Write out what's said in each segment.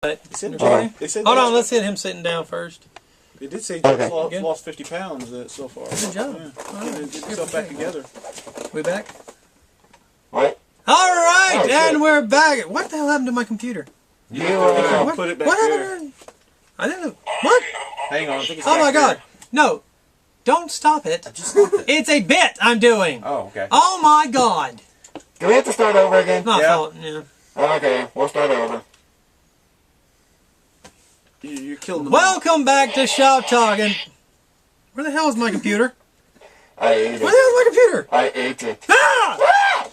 Hold on, let's hit him sitting down first. It did say he's lost 50 pounds so far. Good job. Yeah. Right. Get yourself back together. We back? What? Alright, and we're back. What the hell happened to my computer? You put it back what there. happened? I didn't know. What? Hang on. I think it's Oh my back god. there. No. Don't stop it. Just stop it. It's a bit I'm doing. Oh, okay. Oh my god. Do we have to start over again? It's my fault. Yeah. Okay, we'll start over. You killed the Welcome back to Shop Talking. Where the hell is my computer? I ate it. Where the hell is my computer? I ate it. Ah!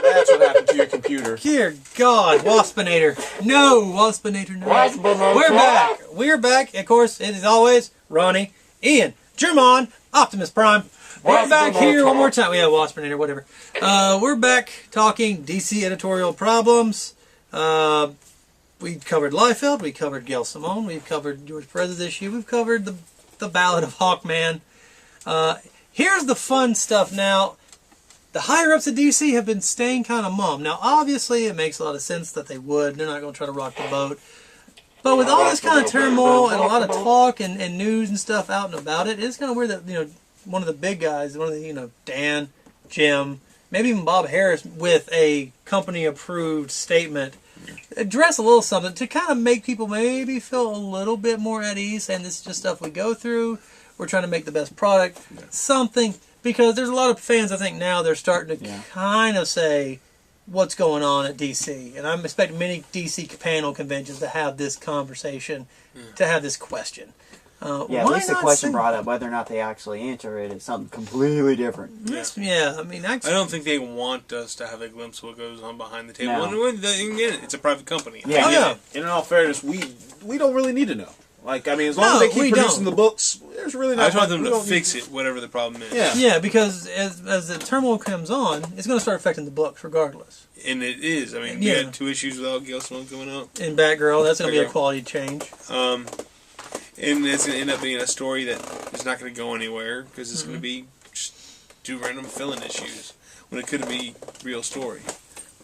That's what happened to your computer. Dear God, Waspinator. No, Waspinator, no. Waspinator. We're back. We're back. Of course, it is always Ronnie, Ian, Jermon, Optimus Prime. We're back here one more time. We have Waspinator, whatever. We're back talking DC editorial problems. We covered Liefeld. We covered Gail Simone. We've covered George Perez's issue. We've covered the Ballad of Hawkman. Here's the fun stuff now. The higher-ups at DC have been staying kind of mum. Now, obviously, it makes a lot of sense that they would. They're not going to try to rock the boat. But with all this kind of turmoil and a lot of talk and news and stuff out and about it, it's kind of weird that, one of the big guys, one of the, Dan, Jim, maybe even Bob Harris, with a company-approved statement, address a little something to kind of make people maybe feel a little bit more at ease, saying this is just stuff we go through. We're trying to make the best product. Something. Because there's a lot of fans, I think, now they're starting to kind of say what's going on at DC. And I'm expecting many DC panel conventions to have this conversation, to have this question. Yeah, at least the question brought up, whether or not they actually answer it is something completely different. Yeah, I mean, actually, I don't think they want us to have a glimpse of what goes on behind the table. No. And again, it's a private company. Yeah. Oh, yeah. And in all fairness, we don't really need to know. Like, I mean, as long as they keep producing the books, there's really not. I just want them to fix it, whatever the problem is. Yeah. Yeah, because as the turmoil comes on, it's going to start affecting the books regardless. And it is. I mean, we had 2 issues without Gail Simone coming up. In Batgirl, that's going to be a quality change. And it's going to end up being a story that is not going to go anywhere because it's going to be just 2 random fill-in issues when it could be a real story.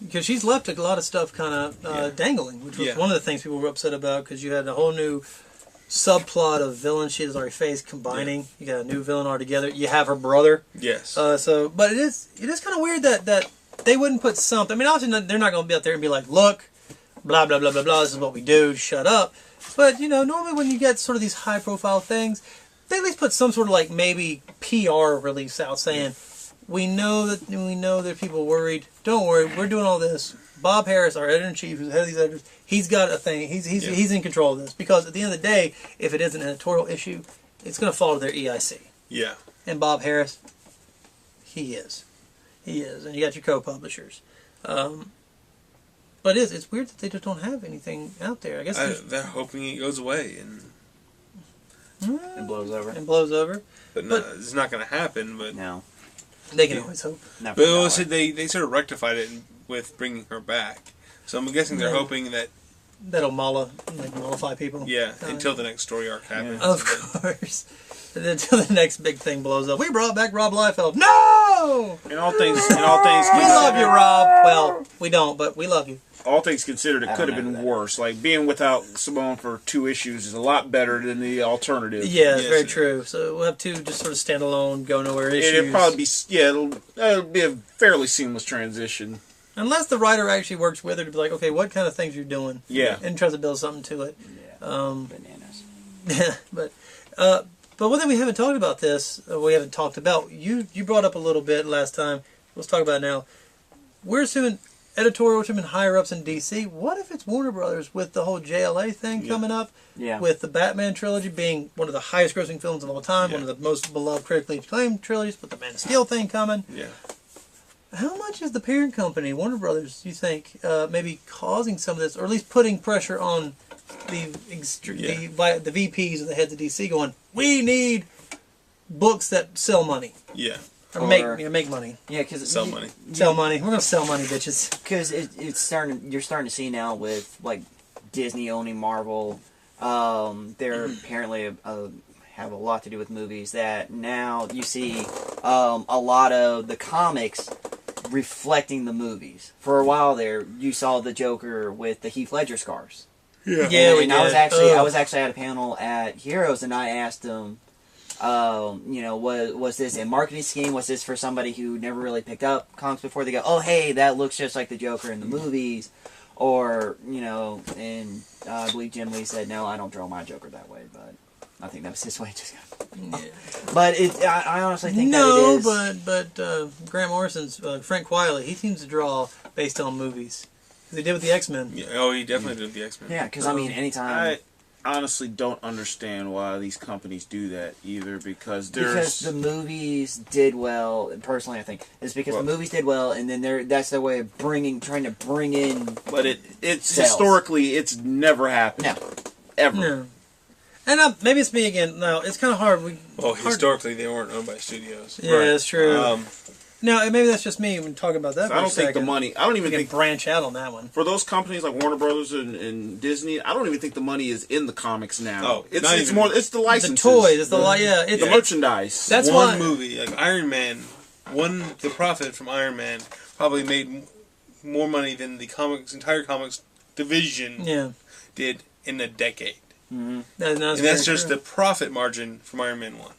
Because she's left a lot of stuff kind of dangling, which was one of the things people were upset about, because you had a whole new subplot of villains she has already faced combining. You got a new villain altogether. You have her brother. Yes. But it is kind of weird that they wouldn't put something. I mean, obviously they're not going to be out there and be like, look, blah blah blah blah blah. This is what we do. Shut up. But normally when you get sort of these high profile things, they at least put some sort of like maybe PR release out saying, we know that people are worried. Don't worry, we're doing all this. Bob Harris, our editor-in-chief, who's the head of these editors, he's got a thing. He's in control of this. Because at the end of the day, if it is an editorial issue, it's going to fall to their EIC. Yeah. And Bob Harris, he is. He is. And you got your co-publishers. But it's weird that they just don't have anything out there. I guess they're hoping it goes away And blows over. And blows over. But no, it's not going to happen. But No. They can always hope. But also, they sort of rectified it with bringing her back. So I'm guessing they're hoping that that'll mollify people. Yeah, until the next story arc happens. Of course. Until the next big thing blows up. We brought back Rob Liefeld. No! In all things, we love you, Rob. Well, we don't, but we love you. All things considered, it could have been worse. Like, being without Simone for 2 issues is a lot better than the alternative. Yeah, that's very true. So we'll have 2 just sort of standalone, go nowhere issues. It'll probably be, it'll be a fairly seamless transition. Unless the writer actually works with her to be like, okay, what kind of things you're doing? Yeah. And tries to build something to it. Yeah. Bananas. But one thing we haven't talked about you brought up a little bit last time. Let's talk about it now. We're assuming editorial team and higher-ups in DC. What if it's Warner Brothers with the whole JLA thing coming up? Yeah. With the Batman trilogy being one of the highest-grossing films of all time, one of the most beloved, critically acclaimed trilogies, with the Man of Steel thing coming. Yeah. How much is the parent company, Warner Brothers, do you think, maybe causing some of this, or at least putting pressure on the VPs or the heads of DC going, we need books that sell money. Yeah. Or make money. Yeah, because sell money. Sell money. We're gonna sell money, bitches. Because it's starting. You're starting to see now with like Disney owning Marvel. They're apparently have a lot to do with movies. That now you see a lot of the comics reflecting the movies. For a while there, you saw the Joker with the Heath Ledger scars. Yeah. Yeah, we And I was did. actually Ugh. I was actually at a panel at Heroes, and I asked him, was this a marketing scheme? Was this for somebody who never really picked up comics before? They go, oh, hey, that looks just like the Joker in the movies. Or, and I believe Jim Lee said, no, I don't draw my Joker that way, but I think that was his way. But I honestly think that it is. but Grant Morrison's Frank Quiley, he seems to draw based on movies. They did with the X-Men. Yeah, oh, he definitely did with the X-Men. Yeah, because, anytime... I honestly don't understand why these companies do that either, because Because the movies did well, and personally I think, it's because the movies did well, and then that's their way of trying to bring in... But it's sales. historically, it's never happened. No. Ever. No. And maybe it's me again. No, it's kind of hard. Historically, they weren't owned by studios. Yeah, that's true. No, and maybe that's just me when talking about that. I don't think the money. I don't even think branch out on that one. For those companies like Warner Brothers and Disney, I don't even think the money is in the comics now. Oh, it's more. It's the licenses, the toys, it's the merchandise. That's one why movie like Iron Man. The profit from Iron Man probably made more money than the entire comics division did in a decade. Mm-hmm. And that's just the profit margin from Iron Man 1.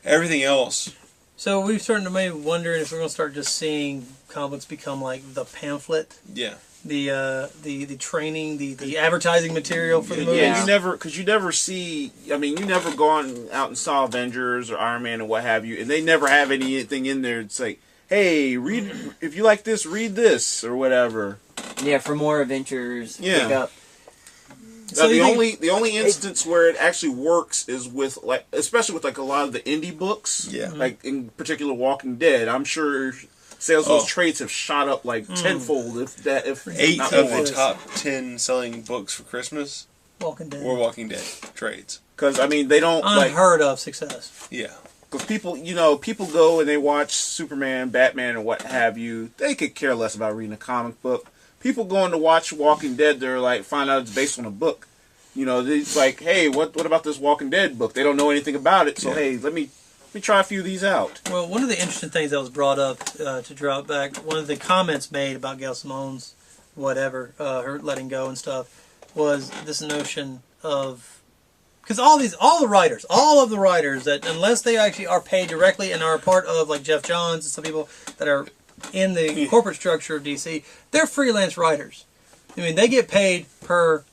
Everything else. So we're starting to maybe wonder if we're going to start just seeing comics become like the pamphlet. Yeah. The training, the advertising material for the movies. Yeah, you never see. I mean, you never gone out and saw Avengers or Iron Man or what have you, and they never have anything in there. It's like, hey, read if you like this, read this or whatever. Yeah, for more adventures. Pick up. So the only instance where it actually works is with especially with a lot of the indie books. Yeah. Like in particular Walking Dead. I'm sure sales of those trades have shot up tenfold if 8 not of more. the top 10 selling books for Christmas Walking Dead. were Walking Dead trades. Because I mean they don't unheard of success. Yeah. Because people go and they watch Superman, Batman, and what have you. They could care less about reading a comic book. People going to watch Walking Dead, they're like, find out it's based on a book. It's like, hey, what about this Walking Dead book? They don't know anything about it, so hey, let me try a few of these out. Well, one of the interesting things that was brought up to drop back, one of the comments made about Gail Simone's her letting go and stuff, was this notion of, because all of the writers that unless they actually are paid directly and are a part of like Jeff Johns and some people that are in the corporate structure of DC, they're freelance writers. I mean, they get paid per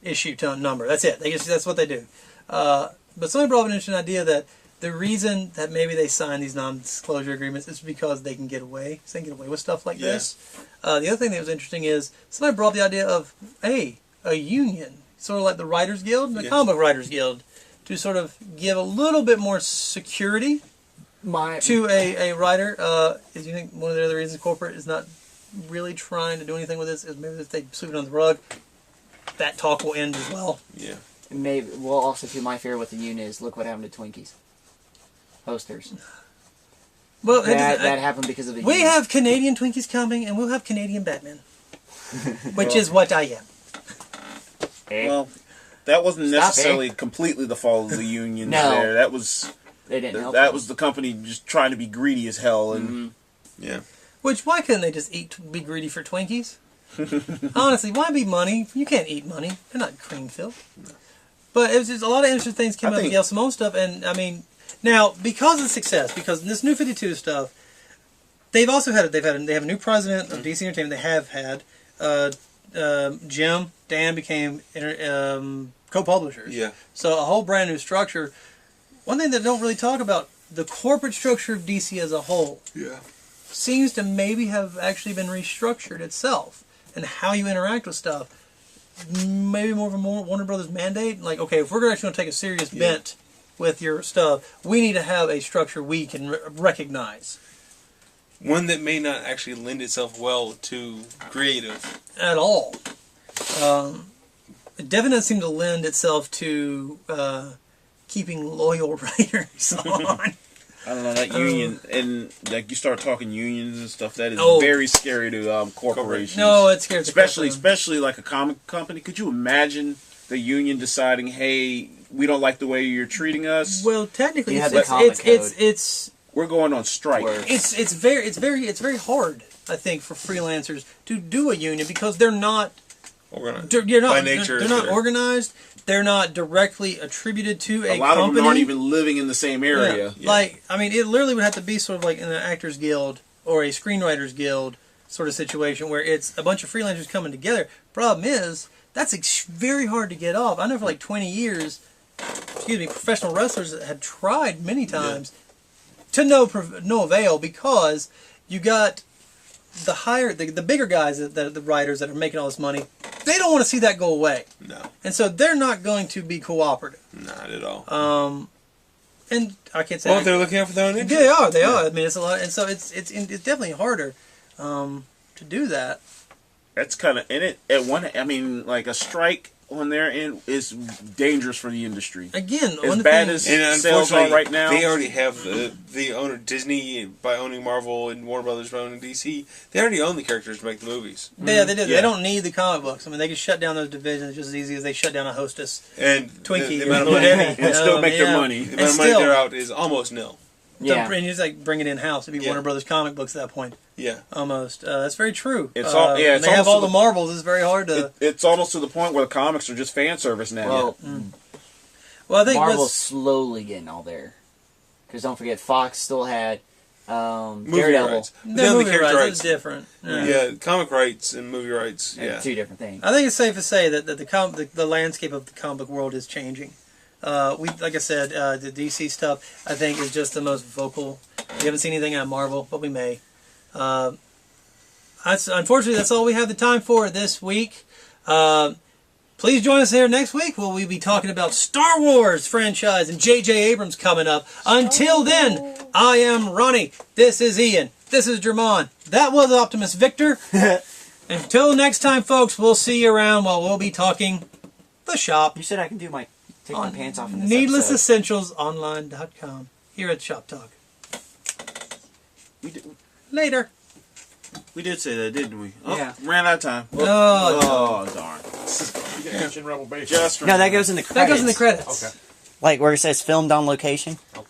issue number. That's it. That's what they do. But somebody brought up an interesting idea that the reason that maybe they sign these non-disclosure agreements is because they can get away. So they can get away with stuff like this. The other thing that was interesting is somebody brought up the idea of a union, sort of like the Writers Guild, the Comic Book Writers Guild, to sort of give a little bit more security to a writer. Do you think one of the other reasons corporate is not really trying to do anything with this is maybe if they sweep it under the rug, that talk will end as well? Yeah. Maybe. Well, also too, my fear with the union is look what happened to Twinkies. Posters. Well, that happened because of the We union. have Canadian Twinkies coming, and we'll have Canadian Batman, which is what I am. Well, that wasn't necessarily completely the fault of the union. There, that was they didn't help that them. was the company just trying to be greedy as hell, and Which why couldn't they just be greedy for Twinkies? Honestly, why be money? You can't eat money. They're not cream filled. But it was just a lot of interesting things came up with Gail Simone stuff, and I mean, now because of the success, because this New 52 stuff, they have a new president of DC Entertainment. They have had Dan became co-publishers. Yeah. So a whole brand new structure. One thing that don't really talk about, the corporate structure of DC as a whole. Yeah. Seems to maybe have actually been restructured itself, and how you interact with stuff. Maybe more of a Warner Brothers mandate. Like, okay, if we're actually going to take a serious bent with your stuff, we need to have a structure we can recognize. One that may not actually lend itself well to creative. At all. It definitely doesn't seem to lend itself to keeping loyal writers on. I don't know, that union, and like you start talking unions and stuff, that is very scary to corporations. No, it scares especially like a comic company. Could you imagine the union deciding, hey, we don't like the way you're treating us? Well, technically, You it's have the comic code. we're going on strike. Word. It's very hard, I think, for freelancers to do a union because they're not By nature, they're not organized. They're not directly attributed to a lot company. of them aren't even living in the same area. Yeah. Like, I mean, it literally would have to be sort of like in an actors guild or a screenwriters guild sort of situation where it's a bunch of freelancers coming together. Problem is, that's very hard to get off. I know for like 20 years, professional wrestlers had tried many times to no avail because you got the bigger guys, the writers that are making all this money, they don't want to see that go away. No. And so they're not going to be cooperative. Not at all. And I can't say. Well, if they're looking out for their own interest. They are. I mean, it's a lot, and so it's definitely harder to do that. That's kind of in it. At one, I mean, like a strike on their end is dangerous for the industry. Again, as bad as and sales are right now, they already have the owner Disney by owning Marvel and Warner Brothers by owning DC. They already own the characters to make the movies. Yeah, they do. Yeah. They don't need the comic books. I mean, they can shut down those divisions just as easy as they shut down a Hostess and Twinkie the or amount of money whatever, and still make their money. The amount of money they're out is almost nil. Yeah. And you just like bring it in house. It'd be Warner Brothers comic books at that point. Yeah, almost. That's very true. It's all. Yeah, it's they have all the marbles. It's very hard to. It's almost to the point where the comics are just fan service now. Well, Well, I think Marvel's slowly getting all there. Because don't forget, Fox still had movie Daredevil. rights. the Then movie the character rights rights. is different. Yeah, comic rights and movie rights. They're Yeah, two different things. I think it's safe to say that the landscape of the comic book world is changing. Like I said, the DC stuff I think is just the most vocal. We haven't seen anything out of Marvel, but we may. Unfortunately, that's all we have the time for this week. Please join us here next week where we'll be talking about Star Wars franchise and J.J. Abrams coming up. Until then, I am Ronnie. This is Ian. This is Jermon. That was Optimus Victor. Until next time, folks, we'll see you around while we'll be talking the shop. You said I can take my pants off in this NeedlessEssentialsOnline.com here at Shop Talk. Later. We did say that, didn't we? Oh, Yeah. ran out of time. Oh, Darn. Mission Rebel Base. Just No, that goes in the credits. that goes in the credits. Okay. Like where it says filmed on location.